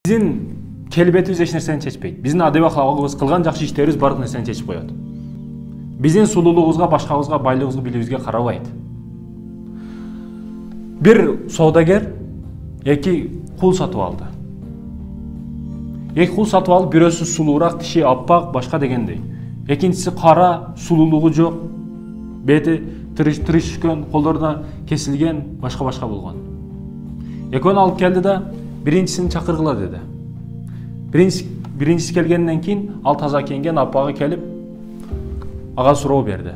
Bizim kelбетибиз эч нерсени чечпейт. Биздин адеби аклагыбыз, кылган жакшы иштерибиз бардык нерсени чечип коет. Биздин сулуулугубузга, башкабызга, байлыгыбызга, билибизге карабайт. Бир соодагер эки кул сатып алды. Эки кул сатып алып, бирөөсү сулуураак, тиши аппак, башка дегендей. Экинчиси кара, сулуулугу жок, бети тырышкан, колдоруна кесилген, башка болгон. Экөөнү алып келди да, биринчисин чакыргыла деди. Биринчиси келгенден кийин ал таза кийинген, аппагы келип ага суроо берди.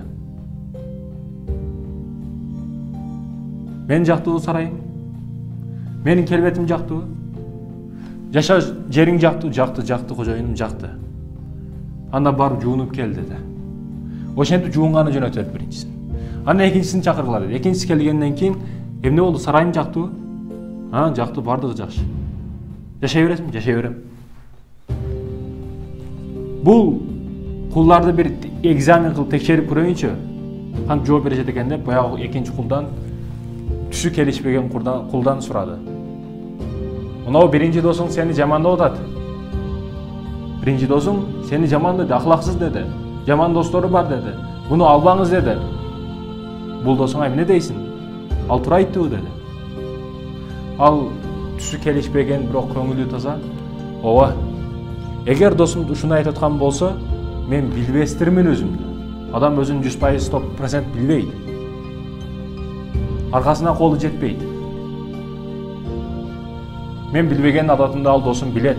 Мен жактыбы сарайым? Менин келбетим жактыбы? Жашаш жериң жактыбы? Жакты, кожоюнум жакты. Анда барып жуунуп кел деди. Ошентип жуунганы жөнөтөт биринчисин. Анан экинчисин чакыргыла деди. Экинчиси келгенден кийин эмне болду? Сарайым жактыбы? Жакты, бардыгы жакшы. Жашай бересиңби? Жашай берем. Бул кулдарды бир экзамен кылып текшерип көрөйүнчү. Кантип жооп беришет экен деп баягы экинчи кулдан түсү келишпеген кулдан сурады. Мынау биринчи досуң сени жамандап атат. Биринчи досуң сени жамандайды, ахлаксыз деди. Жаман достору бар деди. Буну албаңыз деди. Бул досуңа эмне дейсиң? Ал туура айттыбы деди. Ал түсү келишпеген, бирок көңүлү таза. Ооба. Эгер досум ушуну айтып аткан болсо, мен билбестирмин өзүмдү. Адам өзүн 100% 100% билбейт. Аркасына колу жетпейт. Мен билбеген адатымды ал досум билет.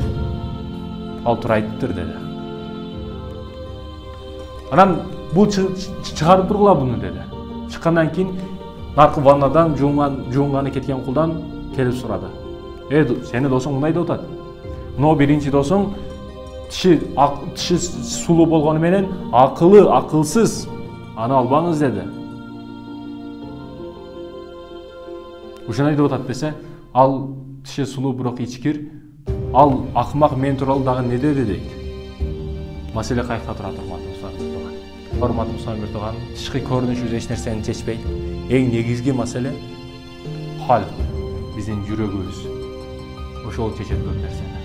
Ал туура айттыр деди. Анан бул чыгарып тургула буну деди. Чыккандан кийин наркы ваннадан жуунганы кеткен кулдан келип сурады. Сени досуң мындай деп атат. Но биринчи досуң тиши сулуу болгону менен акылсыз. Аны албаңыз деди. Ушуну деп атат десе, ал тиши сулуу бирок ичкир, ал акмак мен тууралуу дагы не деди дейт. Маселе кайякта турат, урматтуу Сабир тууган? Тышкы көрүнүшүбүз эч нерсени чечпейт. Эң негизги маселе калп, биздин жүрөгүбүз. Ошол чечет көп нерсени.